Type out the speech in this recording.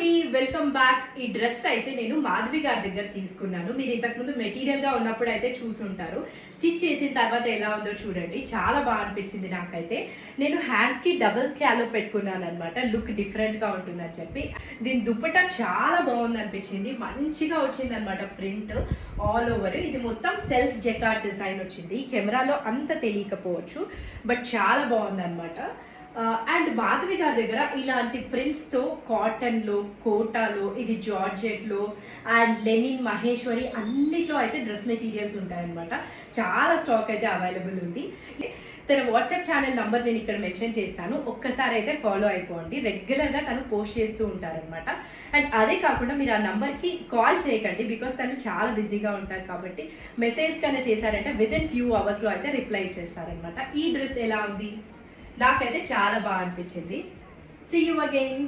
అండి, welcome back. ఈ dress అయితే నేను మాధవి గారి దగ్గర తీసుకున్నాను. మీరు ఇంతకుముందు మెటీరియల్ గా ఉన్నప్పుడు అయితే చూసుంటారు. స్టిచ్ చేసిన తర్వాత ఎలా ఉందో చూడండి. చాలా బాగా అనిపించింది నాకైతే. నేను హ్యాండ్స్ కి డబుల్ స్కాలో పెట్టుకున్నాను అనమాట. లుక్ డిఫరెంట్ గా ఉంటుందని చెప్పి. దీని దుప్పటా చాలా బాగుంది అనిపించింది. మంచిగా వచ్చింది అనమాట ప్రింట్ ఆల్ ఓవర్. ఇది మొత్తం సెల్ఫ్ జెకార్డ్ డిజైన్ వచ్చింది. కెమెరాలో అంత తెలియకపోవచ్చు, బట్ చాలా బాగుంది అనమాట. అండ్ మాధవి గారి దగ్గర ఇలాంటి ప్రింట్స్ తో కాటన్ లో, కోటాలో, ఇది జార్జెట్ లో అండ్ లెనిన్, మహేశ్వరి అన్నిట్లో అయితే డ్రెస్ మెటీరియల్స్ ఉంటాయన్నమాట. చాలా స్టాక్ అయితే అవైలబుల్ ఉంది. తన వాట్సాప్ ఛానల్ నంబర్ నేను ఇక్కడ మెన్షన్ చేస్తాను. ఒక్కసారి అయితే ఫాలో అయిపోండి. రెగ్యులర్ గా తను పోస్ట్ చేస్తూ ఉంటారనమాట. అండ్ అదే కాకుండా మీరు ఆ నంబర్ కి కాల్ చేయకండి, బికాస్ తను చాలా బిజీగా ఉంటారు. కాబట్టి మెసేజ్ కన్నా చేశారంటే విత్ ఇన్ ఫ్యూ అవర్స్ లో అయితే రిప్లై ఇచ్చేస్తారనమాట. ఈ డ్రెస్ ఎలా ఉంది? నాకైతే చాలా బాగా అనిపించింది. See you again.